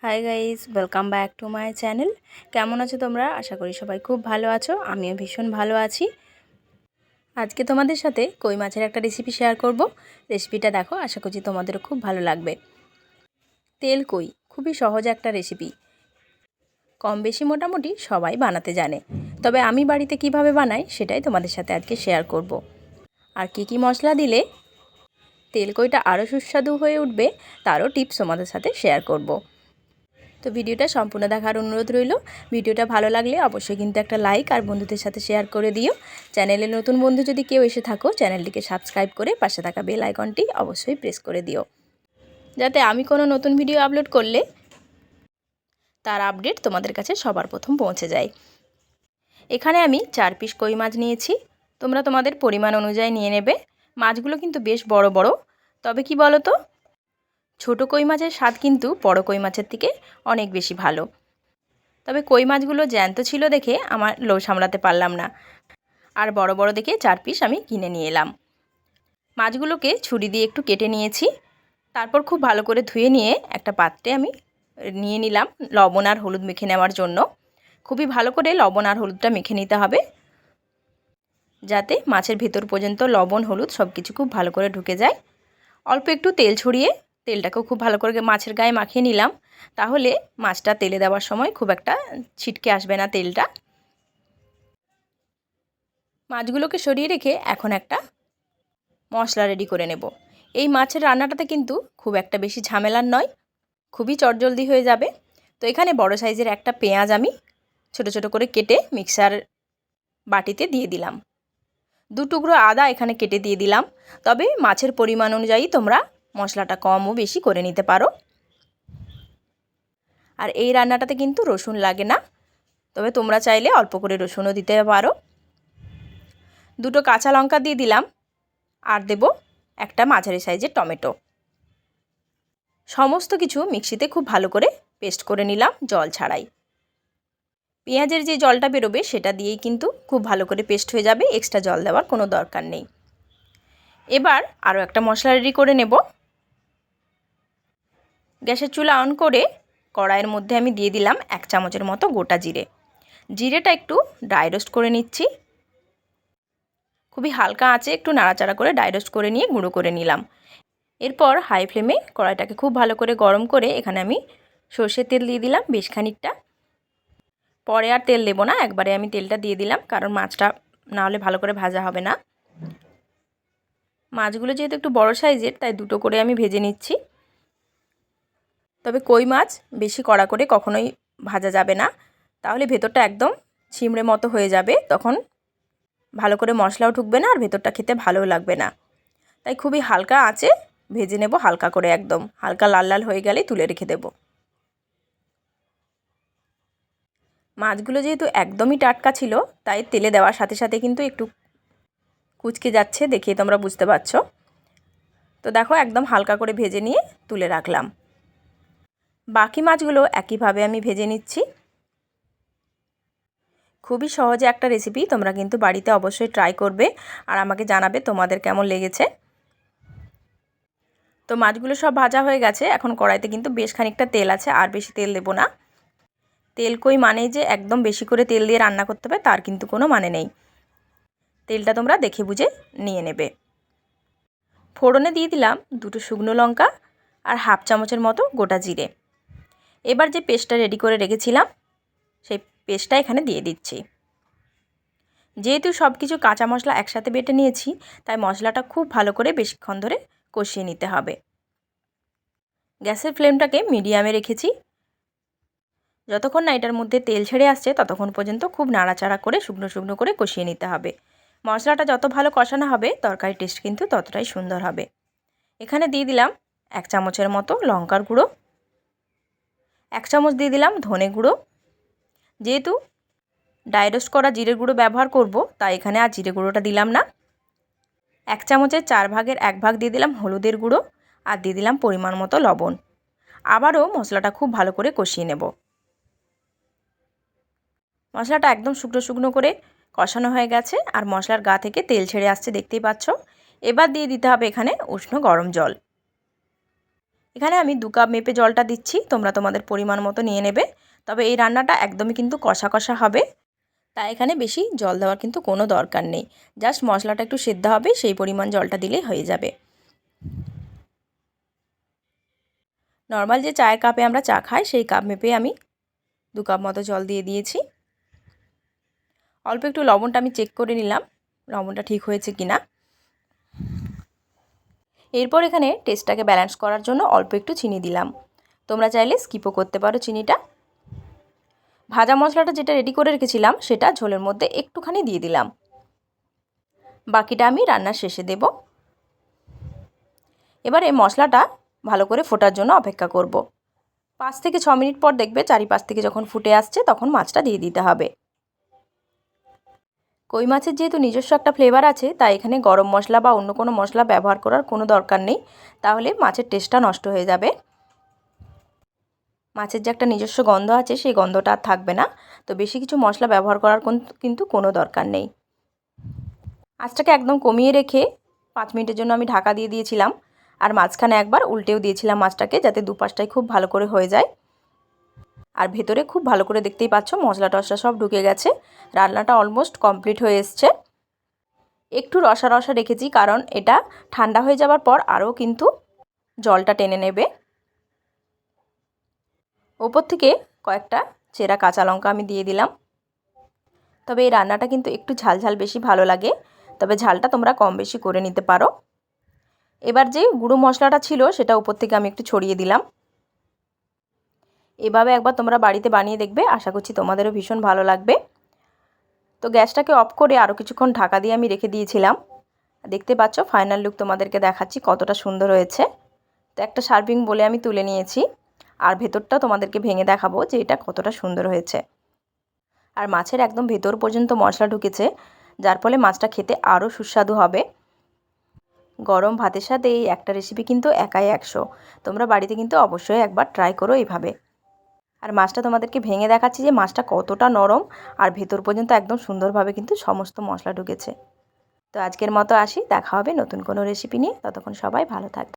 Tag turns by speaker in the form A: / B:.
A: Hi guys, welcome back to my channel. কেমন আছো তোমরা? আশা করি সবাই খুব ভালো আছো। আমিও ভীষণ ভালো আছি। আজকে তোমাদের সাথে কই মাছের একটা রেসিপি শেয়ার করব। রেসিপিটা দেখো, আশা করছি তোমাদেরও খুব ভালো লাগবে। তেল কই খুবই সহজ একটা রেসিপি, কম বেশি মোটামুটি সবাই বানাতে জানে। তবে আমি বাড়িতে কিভাবে বানাই সেটাই তোমাদের সাথে আজকে শেয়ার করব। আর কি মশলা দিলে তেল কইটা আরও সুস্বাদু হয়ে উঠবে তারও টিপস তোমাদের সাথে শেয়ার করব। তো ভিডিওটা সম্পূর্ণ দেখার অনুরোধ রইল। ভিডিওটা ভালো লাগলে অবশ্যই কিন্তু একটা লাইক আর বন্ধুদের সাথে শেয়ার করে দিও। চ্যানেলে নতুন বন্ধু যদি কেউ এসে থাকো, চ্যানেলটিকে সাবস্ক্রাইব করে পাশে থাকা বেল আইকনটি অবশ্যই প্রেস করে দিও, যাতে আমি কোনো নতুন ভিডিও আপলোড করলে তার আপডেট তোমাদের কাছে সবার প্রথম পৌঁছে যায়। এখানে আমি 4 পিস কই মাছ নিয়েছি। তোমরা তোমাদের পরিমাণ অনুযায়ী নিয়ে নেবে। মাছগুলো কিন্তু বেশ বড় বড়। তবে কি বলো তো, ছোটো কই মাছের স্বাদ কিন্তু বড় কই মাছের থেকে অনেক বেশি ভালো। তবে কই মাছগুলো জ্যান্ত ছিল দেখে আমার লোভ সামলাতে পারলাম না, আর বড় বড় দেখে 4 পিস আমি কিনে নিয়ে এলাম। মাছগুলোকে ছুরি দিয়ে একটু কেটে নিয়েছি। তারপর খুব ভালো করে ধুয়ে নিয়ে একটা পাত্রে আমি নিয়ে নিলাম লবণ আর হলুদ মেখে নেওয়ার জন্য। খুবই ভালো করে লবণ আর হলুদটা মেখে নিতে হবে, যাতে মাছের ভেতর পর্যন্ত লবণ হলুদ সব কিছু খুব ভালো করে ঢুকে যায়। অল্প একটু তেল ছড়িয়ে তেলটাকেও খুব ভালো করে মাছের গায়ে মাখিয়ে নিলাম। তাহলে মাছটা তেলে দেওয়ার সময় খুব একটা ছিটকে আসবে না তেলটা। মাছগুলোকে সরিয়ে রেখে এখন একটা মশলা রেডি করে নেব। এই মাছের রান্নাটাতে কিন্তু খুব একটা বেশি ঝামেলার নয়, খুবই চটজলদি হয়ে যাবে। তো এখানে বড় সাইজের একটা পেঁয়াজ আমি ছোট ছোট করে কেটে মিক্সার বাটিতে দিয়ে দিলাম। 2 টুকরো আদা এখানে কেটে দিয়ে দিলাম। তবে মাছের পরিমাণ অনুযায়ী তোমরা মশলাটা কম ও বেশি করে নিতে পারো। আর এই রান্নাটাতে কিন্তু রসুন লাগে না, তবে তোমরা চাইলে অল্প করে রসুনও দিতে পারো। 2টো কাঁচা লঙ্কা দিয়ে দিলাম, আর দেব একটা মাঝারি সাইজের টমেটো। সমস্ত কিছু মিক্সিতে খুব ভালো করে পেস্ট করে নিলাম জল ছাড়াই। পেঁয়াজের যে জলটা বেরোবে সেটা দিয়েই কিন্তু খুব ভালো করে পেস্ট হয়ে যাবে, এক্সট্রা জল দেওয়ার কোনো দরকার নেই। এবার আরও একটা মশলা রেডি করে নেব। গ্যাসের চুলা অন করে কড়াইয়ের মধ্যে আমি দিয়ে দিলাম 1 চামচের মতো গোটা জিরে। জিরেটা একটু ড্রাই রোস্ট করে নিচ্ছি। খুবই হালকা আঁচে একটু নাড়াচাড়া করে ড্রাই রোস্ট করে নিয়ে গুঁড়ো করে নিলাম। এরপর হাই ফ্লেমে কড়াইটাকে খুব ভালো করে গরম করে এখানে আমি সর্ষের তেল দিয়ে দিলাম বেশ খানিকটা। পরে আর তেল দেবো না, একবারে আমি তেলটা দিয়ে দিলাম, কারণ মাছটা না হলে ভালো করে ভাজা হবে না। মাছগুলো যেহেতু একটু বড় সাইজের, তাই 2টো করে আমি ভেজে নিচ্ছি। তবে কই মাছ বেশি কড়া করে কখনোই ভাজা যাবে না, তাহলে ভেতরটা একদম ছিমড়ে মতো হয়ে যাবে, তখন ভালো করে মশলাও ঢুকবে না আর ভেতরটা খেতে ভালোও লাগবে না। তাই খুবই হালকা আঁচে ভেজে নেব, হালকা করে, একদম হালকা লাল লাল হয়ে গেলেই তুলে রেখে দেব। মাছগুলো যেহেতু একদমই টাটকা ছিল, তাই তেলে দেওয়ার সাথে সাথে কিন্তু একটু কুঁচকে যাচ্ছে, দেখেই তোমরা বুঝতে পারছো। তো দেখো, একদম হালকা করে ভেজে নিয়ে তুলে রাখলাম। বাকি মাছগুলো একইভাবে আমি ভেজে নিচ্ছি। খুবই সহজে একটা রেসিপি, তোমরা কিন্তু বাড়িতে অবশ্যই ট্রাই করবে আর আমাকে জানাবে তোমাদের কেমন লেগেছে। তো মাছগুলো সব ভাজা হয়ে গেছে। এখন কড়াইতে কিন্তু বেশ খানিকটা তেল আছে, আর বেশি তেল দেবো না। তেল কই মানেই যে একদম বেশি করে তেল দিয়ে রান্না করতে হবে তার কিন্তু কোনো মানে নেই। তেলটা তোমরা দেখে বুঝে নিয়ে নেবে। ফোড়নে দিয়ে দিলাম 2টো শুকনো লঙ্কা আর 1/2 চামচের মতো গোটা জিরে। এবার যে পেস্টটা রেডি করে রেখেছিলাম সেই পেস্টটা এখানে দিয়ে দিচ্ছি। যেহেতু সব কিছু কাঁচা মশলা একসাথে বেটে নিয়েছি, তাই মশলাটা খুব ভালো করে বেশিক্ষণ ধরে কষিয়ে নিতে হবে। গ্যাসের ফ্লেমটাকে মিডিয়ামে রেখেছি। যতক্ষণ না এটার মধ্যে তেল ছেড়ে আসছে ততক্ষণ পর্যন্ত খুব নাড়াচাড়া করে শুকনো শুকনো করে কষিয়ে নিতে হবে। মশলাটা যত ভালো কষানো হবে তরকারির টেস্ট কিন্তু ততটাই সুন্দর হবে। এখানে দিয়ে দিলাম 1 চামচের মতো লঙ্কার গুঁড়ো, 1 চামচ দিয়ে দিলাম ধনে গুঁড়ো। যেহেতু ড্রাই রোস্ট করা জিরের গুঁড়ো ব্যবহার করব, তাই এখানে আর জিরে গুঁড়োটা দিলাম না। 1 চামচের 4 ভাগের 1 ভাগ দিয়ে দিলাম হলুদের গুঁড়ো, আর দিয়ে দিলাম পরিমাণ মতো লবণ। আবারও মশলাটা খুব ভালো করে কষিয়ে নেব। মশলাটা একদম শুকনো শুকনো করে কষানো হয়ে গেছে আর মশলার গা থেকে তেল ছেড়ে আসছে, দেখতেই পাচ্ছ। এবার দিয়ে দিতে হবে এখানে উষ্ণ গরম জল। এখানে আমি 2 কাপ মেপে জলটা দিচ্ছি, তোমরা তোমাদের পরিমাণ মতো নিয়ে নেবে। তবে এই রান্নাটা একদমই কিন্তু কষা কষা হবে, তাই এখানে বেশি জল দেওয়ার কিন্তু কোনো দরকার নেই। জাস্ট মশলাটা একটু সেদ্ধ হবে, সেই পরিমাণ জলটা দিলেই হয়ে যাবে। নর্মাল যে চায়ের কাপে আমরা চা খাই সেই কাপ মেপে আমি 2 কাপ মতো জল দিয়ে দিয়েছি। অল্প একটু লবণটা আমি চেক করে নিলাম, লবণটা ঠিক হয়েছে কিনা। এরপর এখানে টেস্টটাকে ব্যালেন্স করার জন্য অল্প একটু চিনি দিলাম, তোমরা চাইলে স্কিপও করতে পারো চিনিটা। ভাজা মশলাটা যেটা রেডি করে রেখেছিলাম সেটা ঝোলের মধ্যে একটুখানি দিয়ে দিলাম, বাকিটা আমি রান্নার শেষে দেব। এবার এই মশলাটা ভালো করে ফোটার জন্য অপেক্ষা করব। 5 থেকে 6 মিনিট পর দেখবে চারিপাশ থেকে যখন ফুটে আসছে তখন মাছটা দিয়ে দিতে হবে। কই মাছের যেহেতু নিজস্ব একটা ফ্লেভার আছে, তাই এখানে গরম মশলা বা অন্য কোনো মশলা ব্যবহার করার কোনো দরকার নেই, তাহলে মাছের টেস্টটা নষ্ট হয়ে যাবে। মাছের যে একটা নিজস্ব গন্ধ আছে সেই গন্ধটা আর থাকবে না, তো বেশি কিছু মশলা ব্যবহার করার কিন্তু কোনো দরকার নেই। আঁচটাকে একদম কমিয়ে রেখে 5 মিনিটের জন্য আমি ঢাকা দিয়ে দিয়েছিলাম, আর মাঝখানে একবার উল্টেও দিয়েছিলাম মাছটাকে, যাতে দুপাশটাই খুব ভালো করে হয়ে যায়। আর ভেতরে খুব ভালো করে দেখতেই পাচ্ছ মশলা টশলা সব ঢুকে গেছে, রান্নাটা অলমোস্ট কমপ্লিট হয়ে এসছে। একটু রসা রসা রেখেছি, কারণ এটা ঠান্ডা হয়ে যাওয়ার পর আরও কিন্তু জলটা টেনে নেবে। ওপর থেকে কয়েকটা চেরা কাঁচা লঙ্কা আমি দিয়ে দিলাম। তবে এই রান্নাটা কিন্তু একটু ঝাল ঝাল বেশি ভালো লাগে, তবে ঝালটা তোমরা কম বেশি করে নিতে পারো। এবার যে গুঁড়ো মশলাটা ছিল সেটা উপর থেকে আমি একটু ছড়িয়ে দিলাম। এভাবে একবার তোমরা বাড়িতে বানিয়ে দেখবে, আশা করছি তোমাদেরও ভীষণ ভালো লাগবে। তো গ্যাসটাকে অফ করে আরও কিছুক্ষণ ঢাকা দিয়ে আমি রেখে দিয়েছিলাম। দেখতে পাচ্ছ ফাইনাল লুক তোমাদেরকে দেখাচ্ছি কতটা সুন্দর হয়েছে। তো একটা সার্ভিং বলে আমি তুলে নিয়েছি, আর ভেতরটাও তোমাদেরকে ভেঙে দেখাবো যে এটা কতটা সুন্দর হয়েছে। আর মাছের একদম ভেতর পর্যন্ত মশলা ঢুকেছে, যার ফলে মাছটা খেতে আরও সুস্বাদু হবে। গরম ভাতের সাথে এই একটা রেসিপি কিন্তু একাই 100, তোমরা বাড়িতে কিন্তু অবশ্যই একবার ট্রাই করো এইভাবে। আর মাছটা তোমাদেরকে ভেঙে দেখাচ্ছি যে মাছটা কতটা নরম, আর ভেতর পর্যন্ত একদম সুন্দরভাবে কিন্তু সমস্ত মশলা ঢুকেছে। তো আজকের মতো আসি, দেখা হবে নতুন কোনো রেসিপি নিয়ে, ততক্ষণ সবাই ভালো থাকবে।